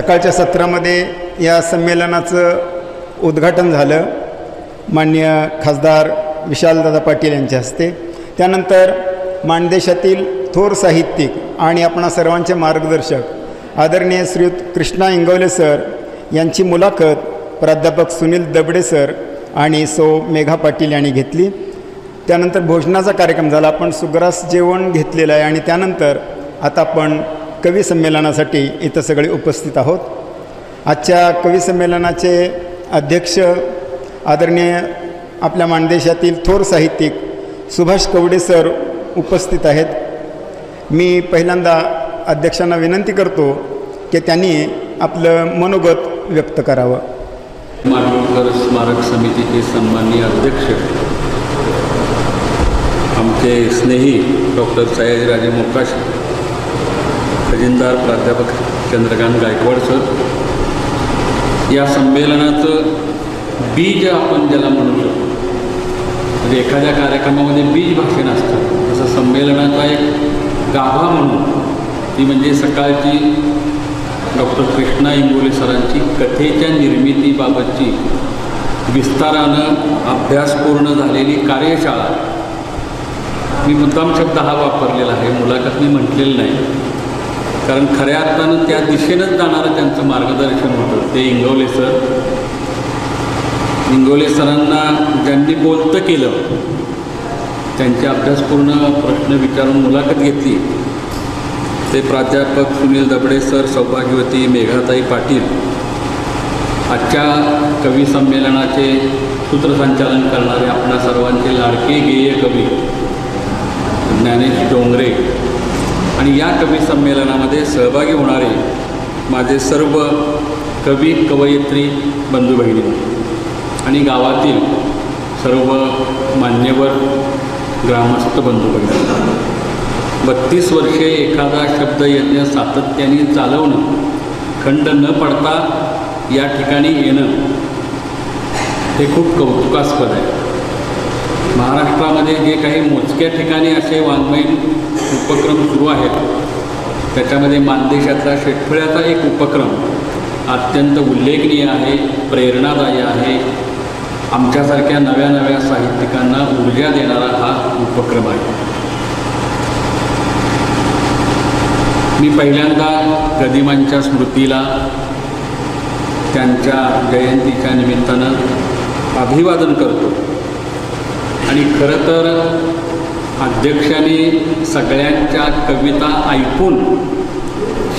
सकाळच्या सत्रामध्ये या संमेलनाचं उद्घाटन झालं माननीय खासदार विशालदादा पाटील यांच्या हस्ते. त्यानंतर माणदेशातील थोर साहित्यिक आणि आपणा सर्वांचे मार्गदर्शक आदरणीय श्रीयुत कृष्णा इंगवले सर यांची मुलाखत प्राध्यापक सुनील दबडे सर आणि सौ मेघा पाटील यांनी घेतली. त्यानंतर भोजनाचा कार्यक्रम झाला. आपण सुग्रास जेवण घेतलेलं आहे आणि त्यानंतर आता आपण कवी संमेलनासाठी इथं सगळे उपस्थित आहोत. आजच्या कवी संमेलनाचे अध्यक्ष आदरणीय आपल्या माणदेशातील थोर साहित्यिक सुभाष कवडे सर उपस्थित आहेत. मी पहिल्यांदा अध्यक्षांना विनंती करतो की त्यांनी आपलं मनोगत व्यक्त करावं. माडगूळकर स्मारक समितीचे सन्माननीय अध्यक्ष आमचे स्नेही डॉक्टर सयाजीराजे मोकाशी, खजिनदार प्राध्यापक चंद्रकांत गायकवाड सर, या संमेलनाचं बीज आपण ज्याला म्हणू शकतो, म्हणजे एखाद्या कार्यक्रमामध्ये बीज भाषण असतं तसं संमेलनाचा एक गाभा म्हणून ती म्हणजे सकाळची डॉक्टर कृष्णा इंगोले सरांची कथेच्या निर्मितीबाबतची विस्तारानं अभ्यासपूर्ण झालेली कार्यशाळा. मी मुद्दाम शब्द हा वापरलेला आहे, मुलाखत मी म्हटलेलं नाही, कारण खऱ्या अर्थानं त्या दिशेनंच जाणारं त्यांचं मार्गदर्शन होतं ते इंगवले सर. इंगवले सरांना ज्यांनी बोलतं केलं, त्यांचे अभ्यासपूर्ण प्रश्न विचारून मुलाखत घेतली ते प्राध्यापक सुनील दबडे सर, सौभाग्यवती मेघाताई पाटील. आजच्या कवी संमेलनाचे सूत्रसंचालन करणारे आपणा सर्वांचे लाडके गेय कवी ज्ञानेश डोंगरे आणि या कवी संमेलनामध्ये सहभागी होणारे माझे सर्व कवी कवयित्री बंधू भगिनी आणि गावातील सर्व मान्यवर ग्रामस्थ बंधू भगिनी. 32 वर्षे एखादा शब्दयज्ञ सातत्याने चालवणं, खंड न पडता या ठिकाणी येणं हे खूप कौतुकास्पद आहे. महाराष्ट्रामध्ये जे काही मोजक्या ठिकाणी असे वाङ्मयीन उपक्रम सुरू आहेत त्याच्यामध्ये माणदेशातला शेतफळ्याचा एक उपक्रम अत्यंत उल्लेखनीय आहे, प्रेरणादायी आहे. आमच्यासारख्या नव्या नव्या साहित्यिकांना ऊर्जा देणारा हा उपक्रम आहे. मी पहिल्यांदा गदिमांच्या स्मृतीला त्यांच्या जयंतीच्या निमित्तानं अभिवादन करतो आणि खरं तर अध्यक्षांनी सगळ्यांच्या कविता ऐकून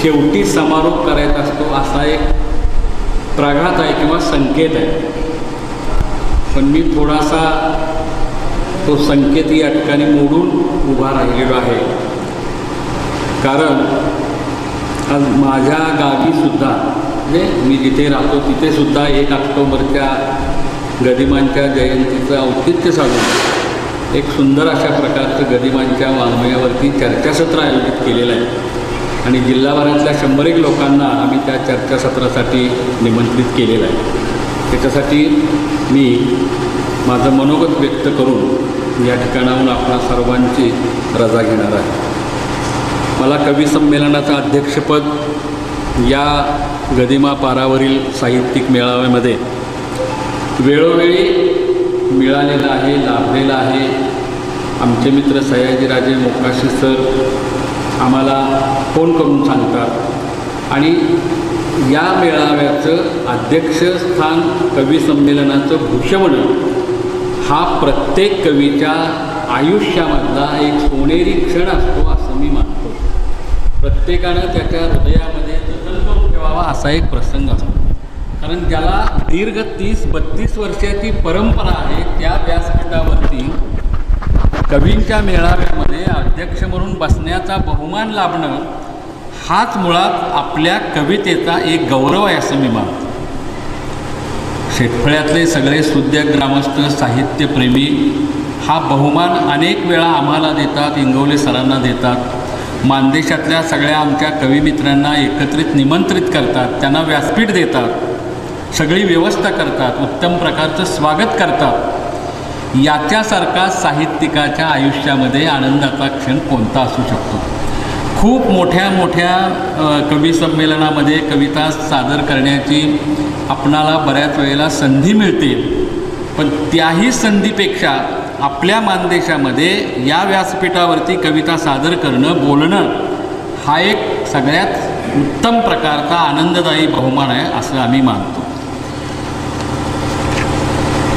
शेवटी समारोप करायचा असतो असा एक प्राघात आहे किंवा संकेत आहे, पण मी थोडासा तो संकेत या ठिकाणी मोडून उभा राहिलेलो आहे. कारण आज माझ्या गावीसुद्धा म्हणजे मी जिथे राहतो तिथेसुद्धा 1 ऑक्टोबरच्या गदिमांच्या जयंतीचं औचित्य साधून एक सुंदर अशा प्रकारचं गदिमांच्या वाङ्मयावरती चर्चासत्र आयोजित केलेलं आहे आणि जिल्हाभरातल्या 100 लोकांना आम्ही त्या चर्चासत्रासाठी निमंत्रित केलेलं आहे. त्याच्यासाठी मी माझं मनोगत व्यक्त करून या ठिकाणाहून आपणा सर्वांची रजा घेणार आहे. मला कवी संमेलनाचं अध्यक्षपद या गदिमा पारावरील साहित्यिक मेळाव्यामध्ये वेळोवेळी मिळालेलं आहे, लाभलेलं आहे. आमचे मित्र सयाजीराजे मोकाशी सर आम्हाला फोन करून सांगतात आणि या मेळाव्याचं अध्यक्षस्थान कवी संमेलनाचं भूषवणं हा प्रत्येक कवीच्या आयुष्यामधला एक सोनेरी क्षण असतो असं मी मानतो. प्रत्येकानं त्याच्या हृदयामध्ये जतन करून ठेवावा असा एक प्रसंग असतो. कारण ज्याला दीर्घ 30-32 वर्षाची परंपरा आहे त्या व्यासपीठावरती कवींच्या मेळाव्यामध्ये अध्यक्ष म्हणून बसण्याचा बहुमान लाभणं हाच मुळात आपल्या कवितेचा एक गौरव आहे असं मी मानतो. शेतफळ्यातले सगळे सुज्ञ ग्रामस्थ साहित्यप्रेमी हा बहुमान अनेक वेळा आम्हाला देतात, इंगवले सरांना देतात. माणदेशातल्या सगळ्या आमच्या कविमित्रांना एकत्रित निमंत्रित करतात, त्यांना व्यासपीठ देतात, सगळी व्यवस्था करतात, उत्तम प्रकारचं स्वागत करतात. याच्यासारखा साहित्यिकाच्या आयुष्यामध्ये आनंदाचा क्षण कोणता असू शकतो. खूप मोठ्या मोठ्या कवी संमेलनामध्ये कविता सादर करण्याची आपणाला बऱ्याच वेळेला संधी मिळते, पण त्याही संधीपेक्षा आपल्या मानदेशामध्ये या व्यासपीठावरती कविता सादर करणं, बोलणं हा एक सगळ्यात उत्तम प्रकारचा आनंददायी बहुमान आहे असं आम्ही मानतो.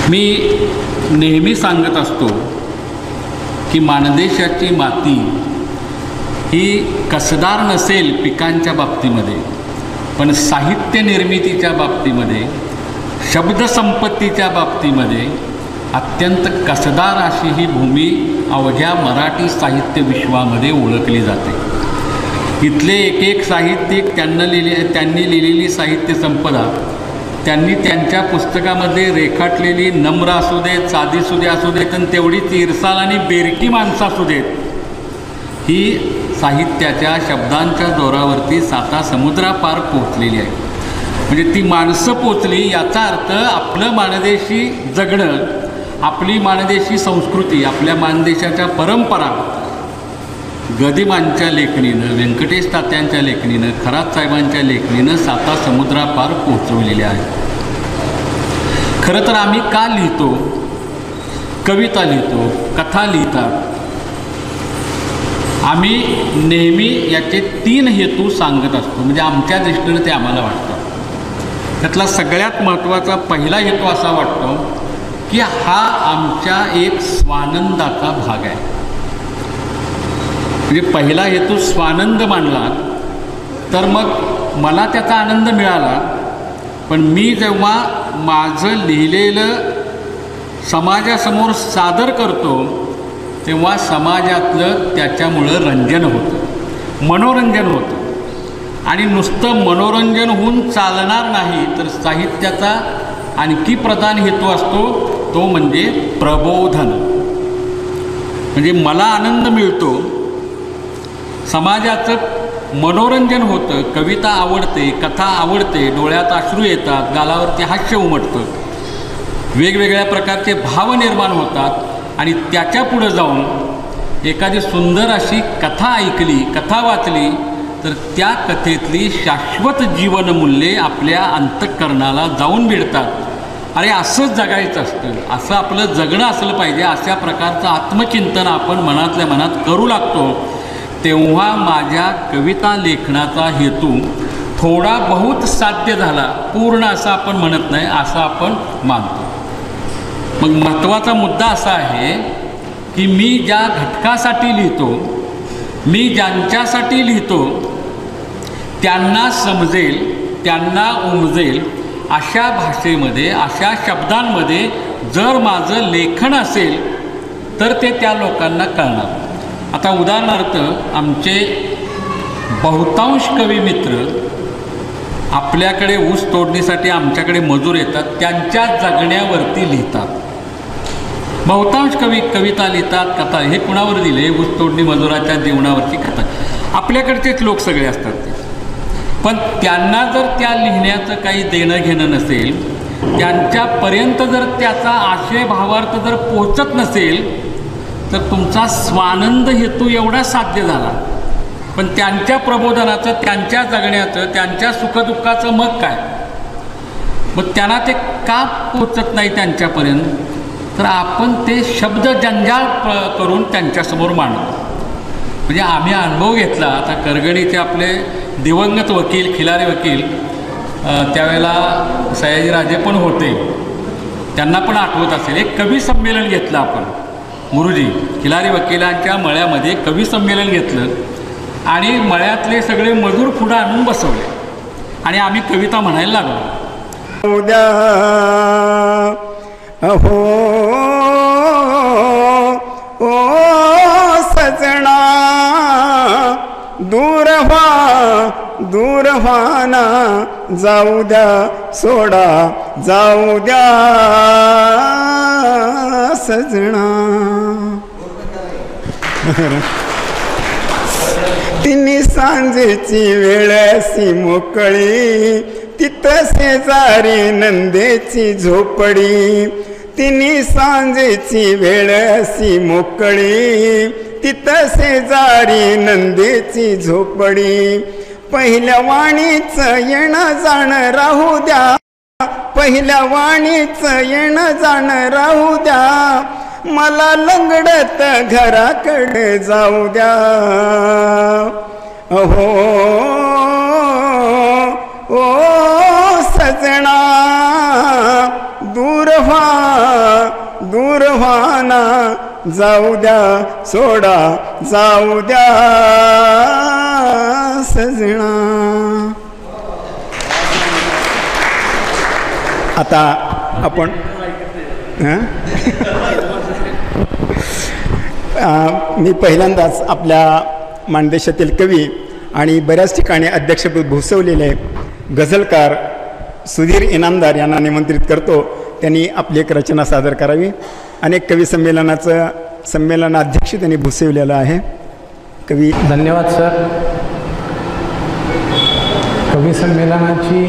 मी नेहमी सांगत असतो की मानदेशाची माती ही कसदार नसेल पिकांच्या बाबतीमध्ये, पण साहित्य निर्मितीच्या बाबतीमध्ये, शब्दसंपत्तीच्या बाबतीमध्ये अत्यंत कसदार अशी ही भूमी अवघ्या मराठी साहित्य विश्वामध्ये ओळखली जाते. इथले एक एक साहित्यिक त्यांनी लिहिलेली साहित्य संपदा, त्यांनी त्यांच्या पुस्तकामध्ये रेखाटलेली नम्र असू देत, साधीसुदे असू देत, आणि तेवढीच ईर्षाल आणि बेरकी माणसं असू देत, ही साहित्याच्या शब्दांच्या जोरावरती साता समुद्रापार पोचलेली आहे. म्हणजे ती माणसं पोचली याचा अर्थ आपलं मानदेशी जगणं, आपली मानदेशी संस्कृती, आपल्या मानदेशाच्या परंपरा गदिमांच्या लेखणीनं, व्यंकटेश तात्यांच्या लेखणीनं, खरात साहेबांच्या लेखणीनं साता समुद्रापार पोचवलेल्या आहे. खरं तर आम्ही का लिहितो, कविता लिहितो, कथा लिहितात, आम्ही नेहमी याचे 3 हेतू सांगत असतो. म्हणजे आमच्या दृष्टीनं ते आम्हाला वाटतं. त्यातला सगळ्यात महत्त्वाचा पहिला हेतू असा वाटतो की हा आमच्या एक स्वानंदाचा भाग आहे. म्हणजे पहिला हेतू स्वानंद मानला तर मग मला त्याचा आनंद मिळाला, पण मी जेव्हा माझं लिहिलेलं समाजासमोर सादर करतो तेव्हा समाजातलं त्याच्यामुळं रंजन होतं, मनोरंजन होतं. आणि नुसतं मनोरंजन होऊन चालणार नाही, तर साहित्याचा आणखी प्रधान हेतू असतो, तो म्हणजे प्रबोधन. म्हणजे मला आनंद मिळतो, समाजाचं मनोरंजन होतं, कविता आवडते, कथा आवडते, डोळ्यात अश्रू येतात, गालावरती हास्य उमटतं, वेगवेगळ्या प्रकारचे भाव निर्माण होतात. आणि त्याच्या पुढं जाऊन एखादी सुंदर अशी कथा ऐकली, कथा वाचली, तर त्या कथेतली शाश्वत जीवनमूल्ये आपल्या अंतःकरणाला जाऊन भिडतात. अरे असंच जगायचं असतं, असं आपलं जगणं असलं पाहिजे, अशा प्रकारचं आत्मचिंतन आपण मनातल्या मनात करू लागतो. तेव्हा माझ्या कविता लेखनाचा हेतू थोडा बहुत साध्य झाला, पूर्ण असं आपण म्हणत नाही, असं आपण मानतो. मग महत्त्वाचा मुद्दा असा आहे की मी ज्या घटकासाठी लिहितो, मी ज्यांच्यासाठी लिहितो, त्यांना समजेल, त्यांना उमजेल अशा भाषेमध्ये, अशा शब्दांमध्ये जर माझं लेखन असेल तर ते त्या लोकांना कळणार. आता उदाहरणार्थ आमचे बहुतांश कवी मित्र आपल्याकडे ऊस तोडणीसाठी आमच्याकडे मजूर येतात, त्यांच्या जगण्यावरती लिहितात. बहुतांश कवी कविता लिहितात, कथा. हे कुणावर दिले? ऊस तोडणी मजुराच्या जीवनावरची कथा. आपल्याकडचेच लोक सगळे असतात ते. पण त्यांना जर त्या लिहिण्याचं काही देणं घेणं नसेल, त्यांच्यापर्यंत जर त्याचा आशय भावार्थ जर पोचत नसेल, तर तुमचा स्वानंद हेतू एवढा साध्य झाला, पण त्यांच्या प्रबोधनाचं, त्यांच्या जगण्याचं, त्यांच्या सुखदुःखाचं मग काय? मग त्यांना ते का पोचत नाही त्यांच्यापर्यंत? तर आपण ते शब्द जंजाळ करून त्यांच्यासमोर मांडतो. म्हणजे आम्ही अनुभव घेतला. आता करगणीचे आपले दिवंगत वकील, खिलारी वकील, त्यावेळेला सयाजीराजे पण होते, त्यांना पण आठवत असेल, एक कवी संमेलन घेतलं आपण गुरुजी, खिलारी वकिलांच्या मळ्यामध्ये कवी संमेलन घेतलं आणि मळ्यातले सगळे मजूर पुढं आणून बसवले आणि आम्ही कविता म्हणायला लागलो. उद्या अहो ओ सजना दूर व्हा ना, जाऊ द्या सोडा, जाऊ द्या सजना. तिन्ही सांजेची वेळ सी मोकळी, तिथं शेजारी नंदेची झोपडी. तिन्ही सांजेची वेळ सी मोकळी, तिथं शेजारी नंदेची झोपडी. पहिल्या वाणीच येणं जाणं राहू द्या, पहिल्या वाणीच येणं जाणं राहू द्या, मला लंगडत घराकडे जाऊ द्या. अहो ओ सजना दूर व्हा ना, जाऊ द्या सोडा जाऊ द्या सजना. आता आपण मी पहिल्यांदाच आपल्या माणदेशातील कवी आणि बऱ्याच ठिकाणी अध्यक्षपद भूषवलेले गझलकार सुधीर इनामदार यांना निमंत्रित करतो. त्यांनी आपली एक रचना सादर करावी. अनेक कवी संमेलनाध्यक्ष त्यांनी भूषवलेलं आहे. कवी. धन्यवाद सर. कवी संमेलनाची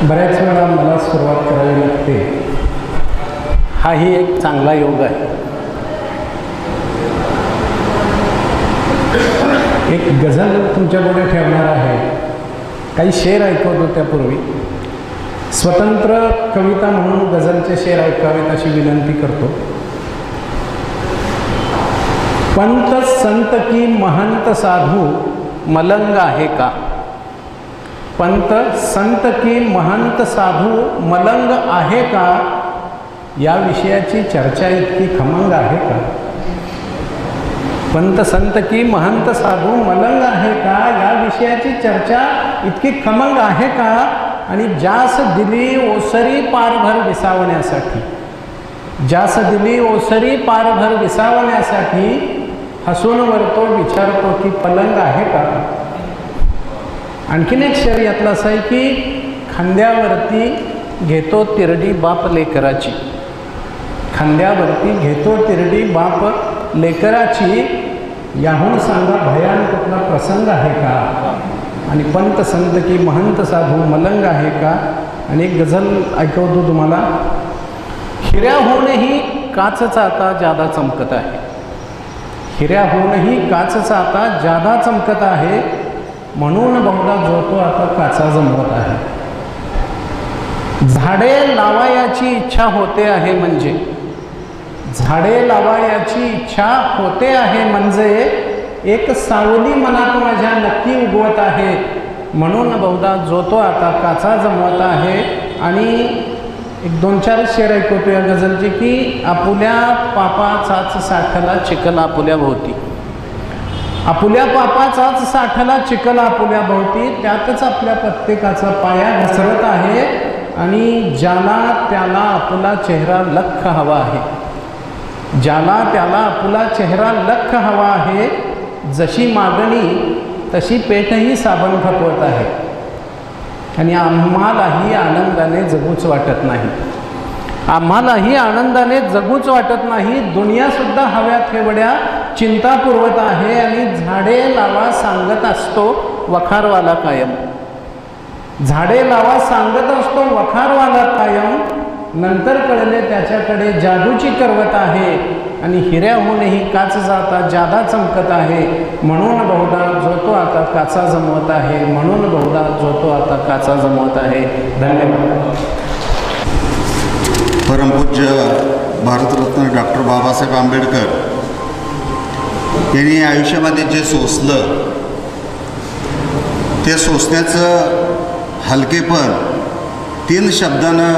बऱ्याच वेळा मला सुरुवात करावी लागते. हाही एक चांगला योग आहे. एक गझल तुमच्यापुढे ठेवणार आहे. काही शेर ऐकवतो त्यापूर्वी स्वतंत्र कविता म्हणून गझलचे शेर ऐकावेत अशी विनंती करतो. पंत संत की महंत साधू मलंग आहे का? पंत संत की महंत साधू मलंग आहे का? या विषयाची चर्चा इतकी खमंग आहे का? पंत संत की महंत साधू मलंग आहे का? या विषयाची चर्चा इतकी खमंग आहे का? आणि जास दिली ओसरी पारभर विसावण्यासाठी, जास दिली ओसरी पारभर विसावण्यासाठी, हसून वरतो विचारतो की पलंग आहे का? आणखीन एक शेर यातला असा आहे की खांद्यावरती घेतो तिरडी बाप लेकराची, खांद्यावरती घेतो तिरडी बाप लेकराची, याहून सांगा भयान कुठला प्रसंग आहे का? आणि पंत संत की महंत साधू मलंग आहे का? आणि एक गझल ऐकवतो तुम्हाला. हिऱ्याहूनही काचचा आता जादा चमकत आहे, हिऱ्याहूनही काचचा आता जादा चमकत आहे, म्हणून बहुधा जो तो आता काचा जमवत आहे. झाडे लावायाची इच्छा होते आहे म्हणजे, झाडे लावायाची इच्छा होते आहे म्हणजे, एक सावली मनात माझ्या नक्की उगवत आहे, म्हणून बहुधा जो तो आता काचा जमवत आहे. आणि एक दोन चार शेर ऐकवतो या गझलचे की आपुल्या पापाचाच साठला चिखल आपुल्या भोवती, आपुल्या पापाचाच साठला चिखल आपुल्या भोवती, त्यातच आपल्या प्रत्येकाचा पाया घसरत आहे. आणि ज्याला त्याला आपुला चेहरा लख हवा आहे, ज्याला त्याला आपुला चेहरा लख हवा आहे, जशी मागणी तशी पेटही साबण खपवत आहे. आणि आम्हालाही आनंदाने जगूच वाटत नाही, आम्हालाही आनंदाने जगूच वाटत नाही, दुनियासुद्धा हव्यात हेवड्या चिंता पुरवत आहे. आणि झाडे लावा सांगत असतो वखारवाला कायम, झाडे लावा सांगत असतो वखारवाला कायम, नंतर कळले त्याच्याकडे जादूची करवत आहे. आणि हिऱ्याहूनही काच जाता जादा चमकत आहे, म्हणून बहुधा जो तो आता काचा जमवत आहे, म्हणून बहुधा जो तो आता काचा जमवत आहे. धन्यवाद. परमपूज्य भारतरत्न डॉक्टर बाबासाहेब आंबेडकर यांनी आयुष्यामध्ये जे सोसलं ते सोसण्याचं हलकेपण 3 शब्दानं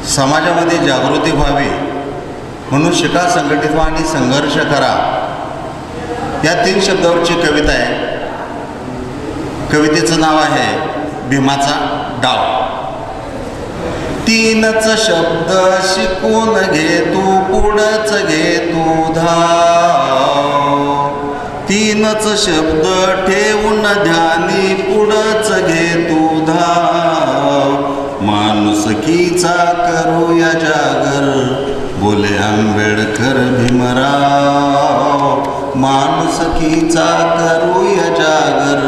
समाजामध्ये जागृती व्हावी म्हणून शिका, संघटित व्हा आणि संघर्ष करा, या 3 शब्दावरची कविता आहे. कवितेचं नाव आहे भीमाचा डाव. 3च शब्द शिकून घे तू, पुढंच घे तू धाव, 3च शब्द ठेवून ध्यानी, पुढंच घे तू धाव, माणुसकीचा करूया जागर, बोले आंबेडकर भीमराव, माणुसकीचा करूया जागर,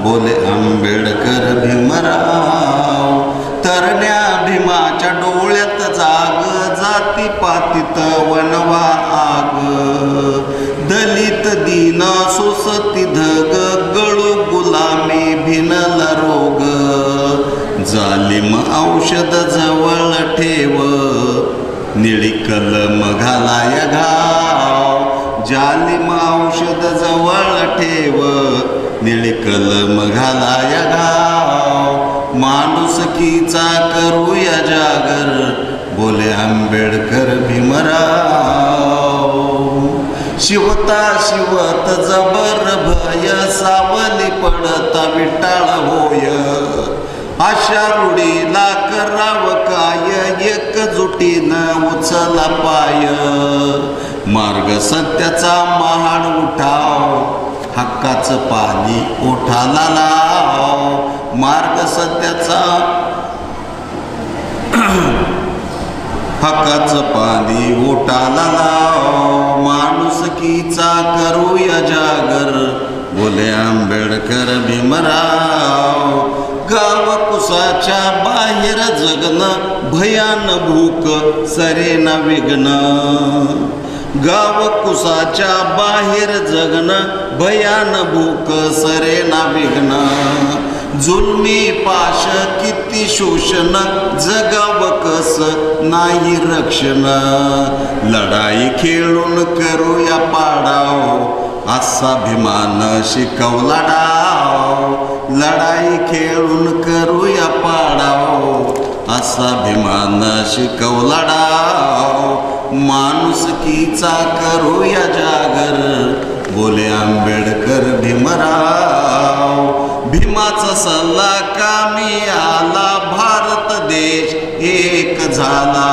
बोले आंबेडकर भीमराव. तरण्या भीमाच्या डोळ्यात जाग, जातीपातीत वनवा आग, न सोसती धग गळू गुलामी भिनला रोग जालिम औषध जवळ ठेव निळी कलम घालाय घाव जालिम औषध जवळ ठेव निळी कलम घालाय घाव माणुसकीचा करूया जागर बोले आंबेडकर भीमराव शिवता शिवत जबर भय सावली पडता विटाळ होय अशा रूढीला कराव काय एकजुटीनं उचला पाय मार्ग सत्याचा महाड उठाव हक्काचं पाणी ओठाला लाव मार्ग सत्याचा हक्काचं पाणी ओठाला लाव माणुसकीचा करूया जागर बोले आंबेडकर भीमराव गाव कुसाच्या बाहेर जगणं भयान भूक सरेना विघ्न गाव कुसाच्या बाहेर जगणं भयान भूक सरेना विघ्न जुलमी पाश किती शोषण जगाव कस नाही रक्षण लढाई खेळून करूया पाडाव असा भीमान शिकवला डाव लढाई खेळून करूया पाडाव असा भीमान शिकवला डाव माणुसकीचा करूया जागर बोले आंबेडकर भीमराव भीमाचा सल्ला कामी आला भारत देश एक झाला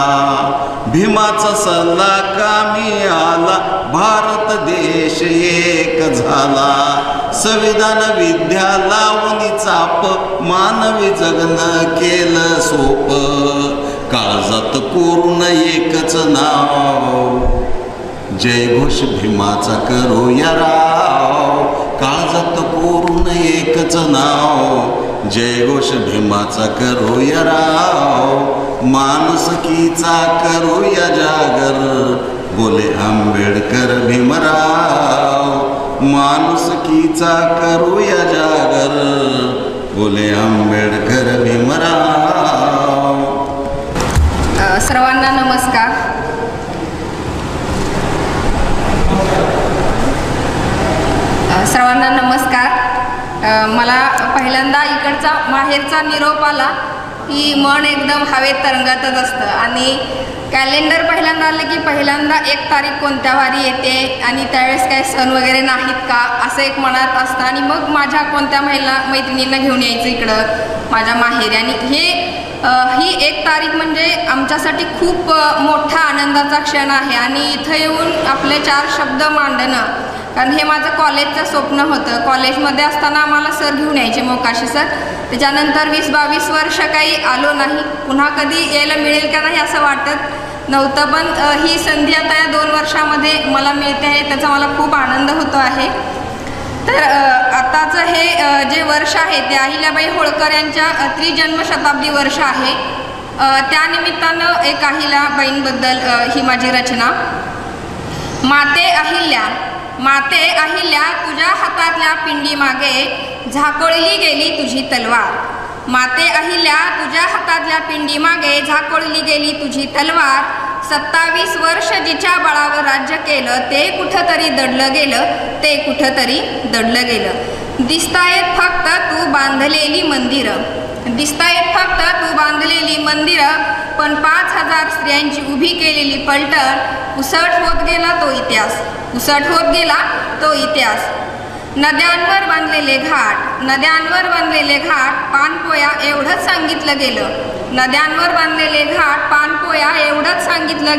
भीमाचा सल्ला कामी आला भारत देश एक झाला संविधान विद्या लावणी चाप मानवी जगणं केलं सोप काळजात कोरून एकच नाव जयघोष भीमाचा करूया राव काळजात कोरून एकच नाव जयघोष भीमाचा करूया राव माणुसकीचा करूया जागर बोले आंबेडकर भीमराव माणुसकीचा करूया जागर बोले आंबेडकर भीमराव सर्वांना नमस्कार सर्वांना नमस्कार मला पहिल्यांदा इकडचा माहेरचा निरोप आला की मन एकदम हवेत तरंगतच असतं आणि कॅलेंडर पहिल्यांदा आलं की पहिल्यांदा 1 तारीख कोणत्या वारी येते आणि त्यावेळेस काय सण वगैरे नाहीत का असं एक मनात असतं आणि मग माझ्या कोणत्या मैत्रिणींना घेऊन यायचं इकडं माझ्या माहेरी आणि ही 1 तारीख म्हणजे आमच्यासाठी खूप मोठा आनंदाचा क्षण आहे आणि इथं येऊन आपले 4 शब्द मांडणं कारण हे माझं कॉलेजचं स्वप्न होतं कॉलेजमध्ये असताना आम्हाला सर घेऊन यायचे मोकाशी सर त्याच्यानंतर 20-22 वर्ष काही आलो नाही पुन्हा कधी यायला मिळेल का नाही असं वाटत नव्हतं पण ही संधी आता या 2 वर्षामध्ये मला मिळते आहे त्याचा मला खूप आनंद होतो आहे तर आताचं हे जे वर्ष आहे ते अहिल्याबाई होळकर यांच्या त्रिजन्मशताब्दी वर्ष आहे त्यानिमित्तानं एक अहिल्याबाईंबद्दल ही माझी रचना माते अहिल्या तुझ्या हातातल्या पिंडी मागे झाकोळली गेली तुझी तलवार माते अहिल्या तुझ्या हातातल्या पिंडी मागे झाकोळली गेली तुझी तलवार 27 वर्ष जिच्या बळावर राज्य केलं ते कुठंतरी दडलं गेलं दिसतायत फक्त तू बांधलेली मंदिरं पण 5000 स्त्रियांची उभी केलेली पलटण उसट होत गेला तो इतिहास नद्यांवर बांधलेले घाट पानपोया एवढंच सांगितलं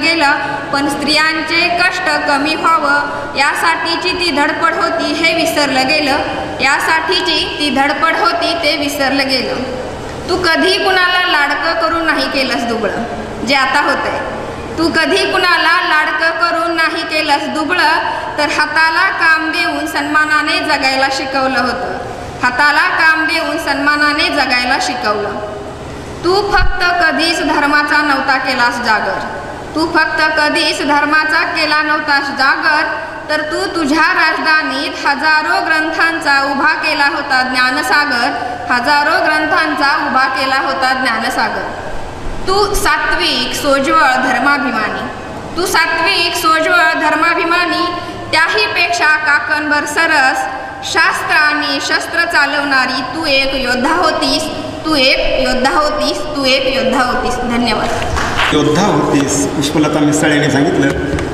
गेलं पण स्त्रियांचे कष्ट कमी व्हावं यासाठीची ती धडपड होती ते विसरलं गेलं तू कधी कुणाला लाडकं करून नाही केलंस दुबळं जे आता होतंय तू कधी कुणाला लाडकं करून नाही केलंस दुबळं तर हाताला काम देऊन सन्मानाने जगायला शिकवलं तू फक्त कधीच धर्माचा नव्हता केलास जागर तर तू तुझ्या राजधानीत हजारो ग्रंथांचा उभा केला होता ज्ञानसागर, हजारो ग्रंथांचा उभा केला होता ज्ञानसागर. तू सात्विक सोज्वळ धर्माभिमानी, तू सात्विक सोज्वळ धर्माभिमानी, त्याहीपेक्षा काकणभर सरस शास्त्र आणि शस्त्र चालवणारी तू एक योद्धा होतीस, तू एक योद्धा होतीस, तू एक योद्धा होतीस. धन्यवाद. योद्धा होतीस, पुष्पलता मिसाळेने सांगितलं.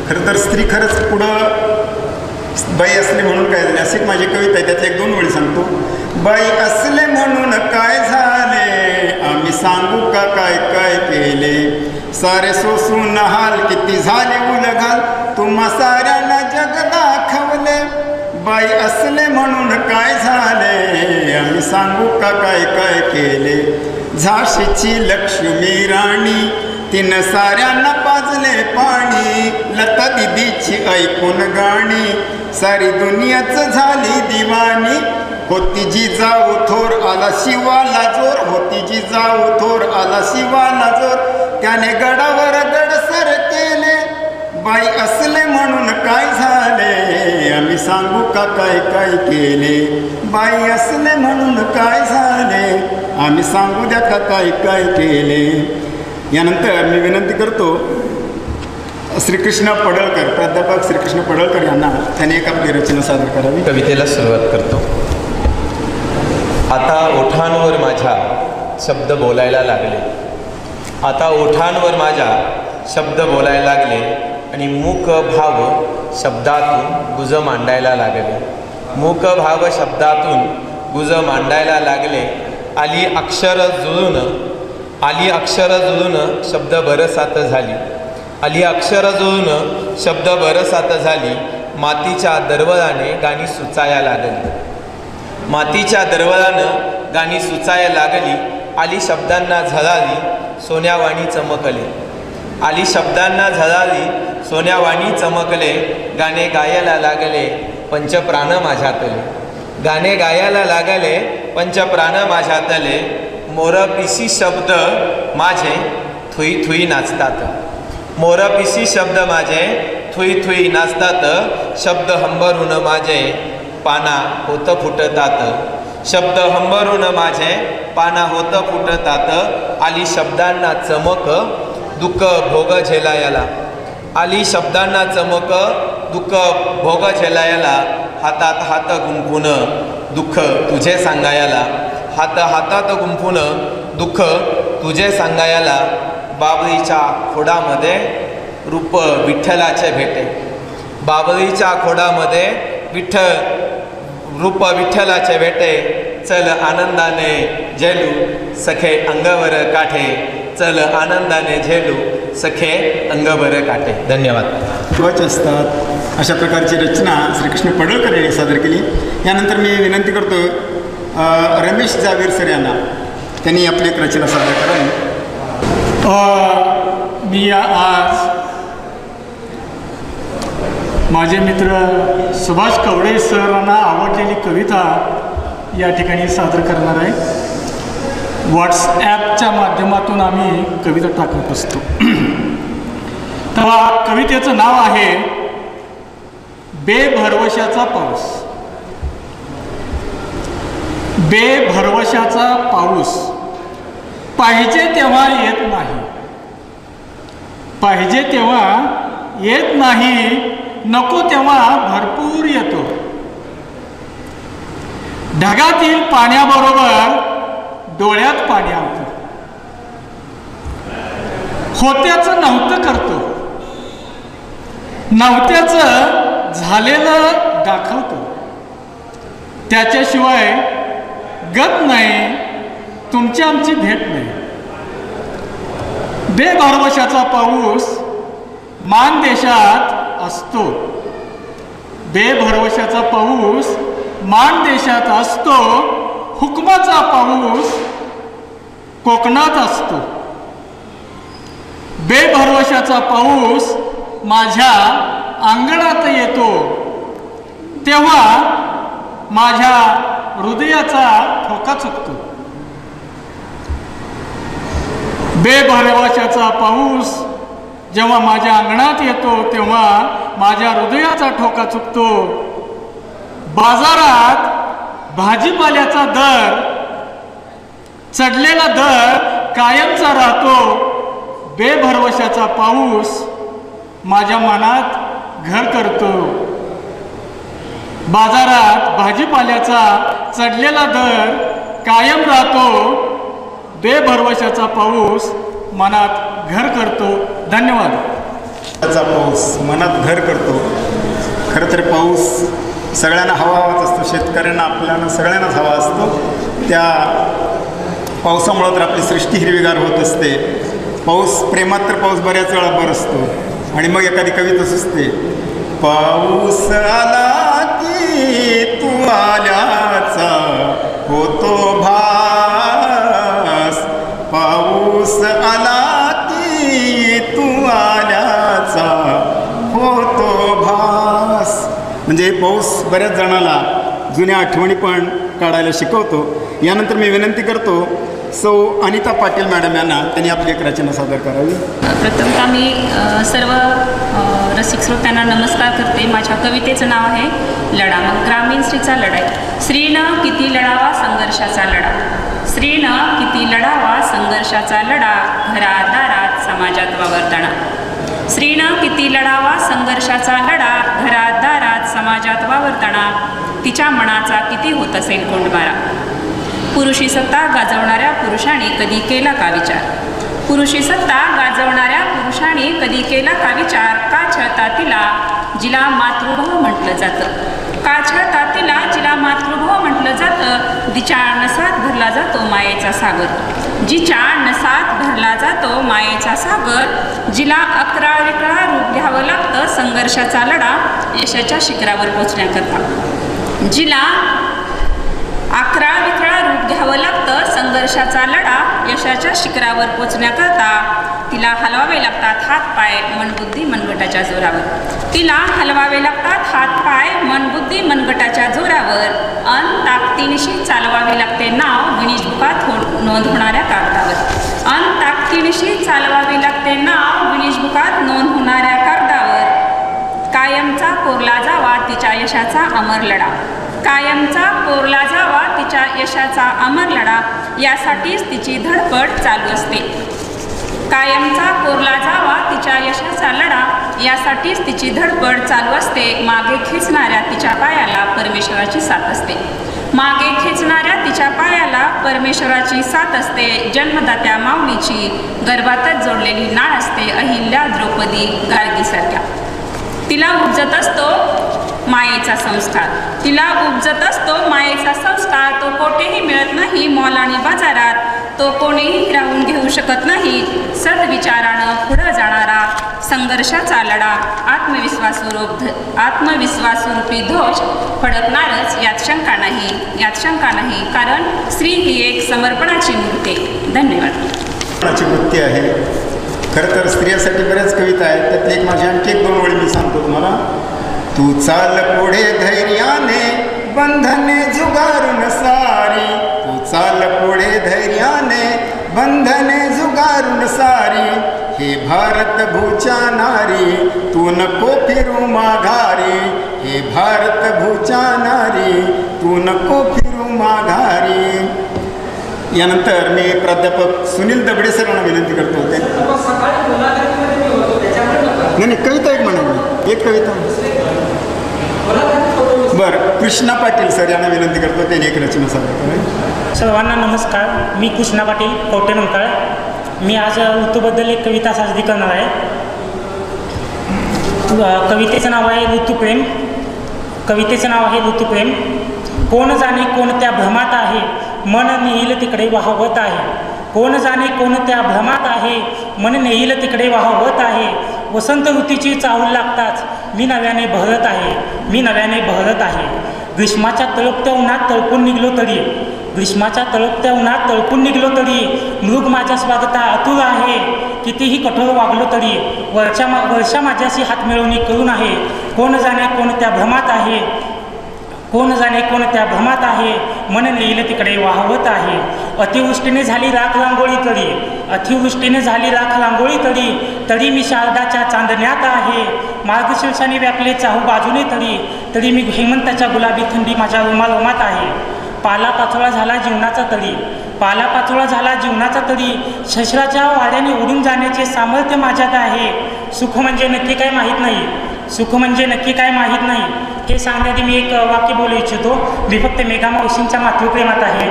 खरं तर स्त्री खरंच पुढं बाई असले म्हणून काय झाले, अशी एक माझी कविता आहे, त्यातल्या 1-2 ओळी सांगतो. बाई असले म्हणून काय झाले, आम्ही सांगू का काय काय केले, सारे सोसून हाल किती झाले उलघाल, तुम्हा साऱ्यांना जग दाखवले. बाई असले म्हणून काय झाले, आम्ही सांगू का काय काय केले, झाशीची लक्ष्मी राणी तिनं साऱ्यांना पाजले पाणी, लता दिदीची ऐकून गाणी सारी दुनियाच झाली दिवाणी. होती जी जाऊ थोर आला शिवाला जोर, होती जी जाऊ थोर आला शिवाला जोर, त्याने गडावर गडसर केले. बाई असले म्हणून काय झाले, आम्ही सांगू का काय काय केले, बाई असले म्हणून काय झाले, आम्ही सांगू द्या का काय काय केले. यानंतर मी विनंती करतो श्रीकृष्ण पडळकर, प्राध्यापक श्रीकृष्ण पडळकर यांना, त्यांनी एक आपली रचना सादर करावी. कवितेला सुरुवात करतो. आता ओठांवर माझ्या शब्द बोलायला लागले, आता ओठांवर माझ्या शब्द बोलायला लागले आणि मूक भाव शब्दातून गुज मांडायला लागले, मूक भाव शब्दातून गुज मांडायला लागले. आली अक्षर जुळून, आली अक्षर जुळून शब्द बरसात झाली, आली अक्षर जुळून शब्द बरसात झाली. मातीच्या दरवळाने गाणी सुचाया लागली, मातीच्या दरवळानं गाणी सुचाया लागली. आली शब्दांना झळाली सोन्यावाणी चमकले, आली शब्दांना झळाली सोन्यावाणी चमकले. गाणे गायला लागले पंचप्राण माझ्यातले, गाणे गायला लागले पंचप्राण माझ्यातले. मोरपिसी शब्द माझे थुई थुई नाचतात, मोरपिसी शब्द माझे थुई थुई नाचतात. शब्द हंबरून माझे पाना होत फुटतात, शब्द हंबरून माझे पाना होत फुटतात. आली शब्दांना चमक दुःख भोग झेलायला, आली शब्दांना चमक दुःख भोग झेलायला. हातात हात गुंफून दुःख तुझे सांगायला, हात हातात गुंफून दुःख तुझे सांगायला. बाबळीच्या खोडामध्ये रूप विठ्ठलाचे भेटे, बाबळीच्या खोडामध्ये रूप विठ्ठलाचे भेटे. चल आनंदाने झेलू सखे अंगवर काठे, चल आनंदाने झेलू सखे अंगवर काठे. धन्यवाद. ध्वज असतात अशा प्रकारची रचना श्रीकृष्ण पडळकर यांनी सादर केली. यानंतर मी विनंती करतो रमेश जावीर सर यांना, त्यांनी आपली एक रचना सादर करावी. मी आज माझे मित्र सुभाष कवडे सरांना आवडलेली कविता या ठिकाणी सादर करणार आहे. व्हॉट्सॲपच्या माध्यमातून आम्ही कविता टाकत असतो. तर कवितेचं नाव आहे बेभरवशाचा पाऊस. बेभरवशाचा पाऊस पाहिजे तेव्हा येत नाही, पाहिजे तेव्हा येत नाही, नको तेव्हा भरपूर येतो. ढगातील पाण्याबरोबर डोळ्यात पाणी आणतो, होत्याचं नव्हतं करतो, नव्हत्याचं झालेलं दाखवतो. त्याच्याशिवाय गत नाही, तुमची आमची भेट नाही. बेभरवशाचा पाऊस मानदेशात असतो, बेभरवशाचा पाऊस मानदेशात असतो. हुकमाचा पाऊस कोकणात असतो. बेभरवशाचा पाऊस माझ्या अंगणात येतो, तेव्हा माझ्या हृदयाचा ठोका चुकतो. बेभरवशाचा पाऊस जेव्हा माझ्या अंगणात येतो तेव्हा माझ्या हृदयाचा ठोका चुकतो. बाजारात भाजीपाल्याचा दर चढलेला दर कायमचा राहतो. बेभरवशाचा पाऊस माझ्या मनात घर करतो. बाजारात भाजीपाल्याचा चढलेला दर कायम राहतो. बेभरवशाचा पाऊस मनात घर करतो. धन्यवाद. त्याचा पाऊस मनात घर करतो. खरं तर पाऊस सगळ्यांना हवाच असतो. शेतकऱ्यांना आपल्याला सगळ्यांनाच हवा असतो. त्या पावसामुळं तर आपली सृष्टी हिरवीगार होत असते. पाऊस प्रेमात तर पाऊस बऱ्याच वेळा बरसतो. आणि मग एखादी कविता सुचते, पाऊस आला की तू आल्याचा होतो भास. पाऊस आला की तू आल्याचा होतो भास. म्हणजे पाऊस बऱ्याच जणाला जुन्या आठवणी पण काढायला शिकवतो. यानंतर मी विनंती करतो सौ अनिता पाटील मॅडम यांना त्यांनी आपली एक रचना सादर करावी. प्रथमतः मी सर्व रसिक श्रोत्यांना नमस्कार करते. माझ्या कवितेचं नाव आहे लढा. मग ग्रामीण स्त्रीचा लढाई. स्त्रीनं किती लढावा संघर्षाचा लढा. स्त्रीनं किती लढावा संघर्षाचा लढा, घरादारात समाजात वावरताना. स्त्रीनं किती लढावा संघर्षाचा लढा, घरादारात समाजात वावरताना. तिच्या मनाचा किती होत असेल कोंडमारा. पुरुषी सत्ता गाजवणाऱ्या पुरुषाने कधी केला का विचार. पुरुषी सत्ता गाजवणाऱ्या पुरुषाने कधी केला का विचार. का छळतात तिला जिला मातृभाव म्हटलं जातं. का छळतात तिला जिला मातृभाव म्हटलं जातं. जिच्या नसात भरला जातो मायेचा सागर. जिच्या नसात भरला जातो मायेचा सागर. जिला 11 वेगळा रूप घ्यावं लागतं संघर्षाचा लढा यशाच्या शिखरावर पोचण्याकरता. जिला 11 वेगळा रूप घ्यावं लागतं संघर्षाचा लढा यशाच्या शिखरावर पोचण्याकरता. तिला हलवावे लागतात हात पाय मन बुद्धी मनगटाच्या जोरावर. तिला हलवावे लागतात हात पाय मन बुद्धी मनगटाच्या जोरावर. अन ताकदीनिशी चालवावे लागते नाव गिनीज बुकात नोंद होणाऱ्या कागदावर. अन ताकदीनिशी चालवावे लागते नाव गिनीज बुकात नोंद होणाऱ्या कागदावर. कायमचा कोरला जावा तिच्या यशाचा अमर लढा. कायमचा कोरला जावा तिच्या यशाचा अमर लढा यासाठीच तिची धडपड चालू असते. कायमचा कोरला जावा तिच्या यशाचा लढा यासाठीच तिची धडपड चालू असते. मागे खेचणाऱ्या तिच्या पायाला परमेश्वराची साथ असते. मागे खेचणाऱ्या तिच्या पायाला परमेश्वराची साथ असते. जन्मदात्या माऊलीची गर्भातच जोडलेली नाळ असते अहिल्या द्रौपदी गार्गीसारख्या. तिला उपजत असतो मायेचा संस्कार. तिला उपजत असतो मायेचा संस्कार. तो कोठेही मिळत नाही मॉल आणि बाजारात. तो कोणीही राहून घेऊ शकत नाही. सद्विचारानं पुढं जाणारा संघर्षाचा लढा आत्मविश्वासरूपी ध्वज फडकणारच यात शंका नाही. यात शंका नाही. कारण स्त्री ही एक समर्पणाची मूर्ती. धन्यवाद. वृत्ती आहे. खरं तर स्त्रियासाठी बऱ्याच कविता आहेत. त्यातली एक माझी आणखी 1-2 ओळी मी सांगतो तुम्हाला. तू चाल पुढे धैर्याने बंधने झुगारून सारी. तू चाल पुढे धैर्याने बंधने झुगारून सारी. हे भारत भूच्या नारी तू नको फिरू माघारी. हे भारत भूच्या नारी तू नको फिरू माघारी. यानंतर मी प्राध्यापक सुनील दबडे सरांना विनंती करतो. नाही कविता एक म्हणा. एक कविता बरं. कृष्णा पाटील सर यांना विनंती करतो त्यांनी एक रचना सादर करा. सर्वांना नमस्कार. मी कृष्णा पाटील कवटेमंकाळ. मी आज ऋतूबद्दल एक कविता सादर करणार आहे. कवितेचं नाव आहे ऋतुप्रेम. कवितेचं नाव आहे ऋतुप्रेम. कोण जाणे कोणत्या भ्रमात आहे मन नेईल तिकडे वाहवत आहे. कोण जाणे कोणत्या भ्रमात आहे मन नेईल तिकडे वाहवत आहे. वसंत ऋतूची चाहूल लागताच मी नव्याने बहरत आहे. मी नव्याने बहरत आहे. ग्रीष्माच्या तळपत्या उन्हात तळपून निघलो तरी. ग्रीष्माच्या तळपत्या उन्हात तळपून निघलो तरी. मृग माझ्या स्वागता आतुर आहे. कितीही कठोर वागलो तरी वर्षा माझ्याशी हात मिळवणी करून आहे. कोण जाणे कोणत्या भ्रमात आहे कोण जाणे कोणत्या भ्रमात आहे, मन नेईल तिकडे वाहवत आहे. अतिवृष्टीने झाली राख रांगोळी तरी, अतिवृष्टीने झाली राख रांगोळी तरी, तरी मी शारदाच्या चांदण्यात आहे. मार्गशीर्षाने व्यापले चाहू बाजूने तरी मी हेमंताच्या गुलाबी थंडी माझ्या रोमारोमात आहे. पालापाचोळा झाला जीवनाचा तरी, पालापाचोळा झाला जीवनाचा तरी, शस्त्राच्या वाड्याने उडून जाण्याचे सामर्थ्य माझ्यात आहे. सुख म्हणजे नक्की काय माहीत नाही, सुख म्हणजे नक्की काय माहीत नाही, हे सांगण्याआधी मी एक वाक्य बोलू इच्छितो. मी फक्त मेघा मावशींच्या मातृप्रेमात आहे.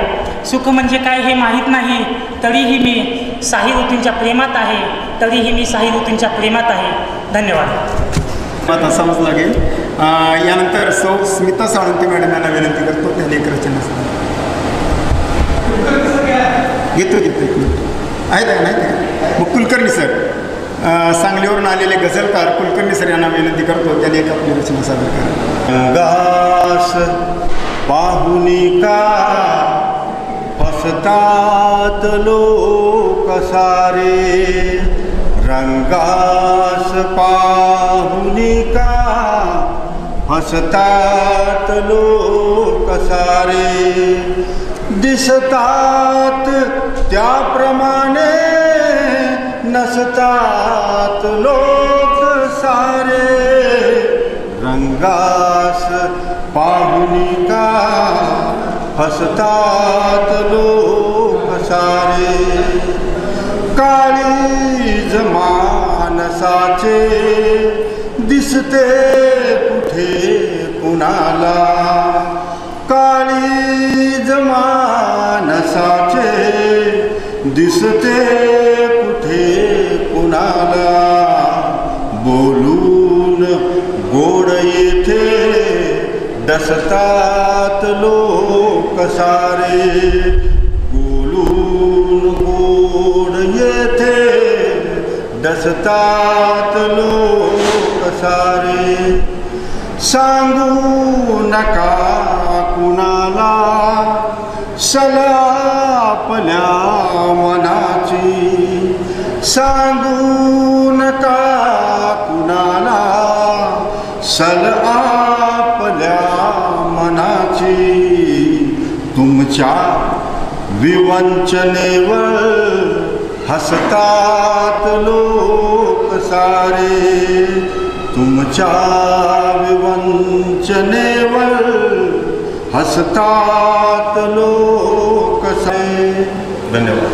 सुख म्हणजे काय हे माहीत नाही, तरीही मी साही ऋतूंच्या प्रेमात आहे, तरीही मी साही ऋतूंच्या प्रेमात आहे. धन्यवाद. आता समज लागेल. यानंतर सौ स्मिता साळुंके मॅडम यांना विनंती करतो त्या लेखरचना घेतो एक मिनिट आहेत का नाही. मग कुलकर्णी सर, सांगलीवरून आलेले गझलकार कुलकर्णी सर यांना विनंती करतो त्याने एक आपली रचना सादर करा. घास पाहुनी का हसतात लोक सारे, रंगास पाहुनी का हसतात लोक सारे, दिसतात त्याप्रमाणे नसतात लोक सारे, रंगास पाहुनी का हसतात लोक सारे, काळीज मानसाचे दिसते कुठे कुणाला, काळीज मानसाचे दिसते कुठे कुणाला, बोलून गोड येथे डसतात लोक सारे, बोलून गोड येथे डसतात लोक सारे, सांगू नका कुणाला सलापल्या मनाची, सांगू नका कुणाला सल आपल्या मनाची, तुमच्या विवंचनेवर हसतात लोक सारे, तुमच्या विवंचनेवर हसतात लोक सारे. धन्यवाद.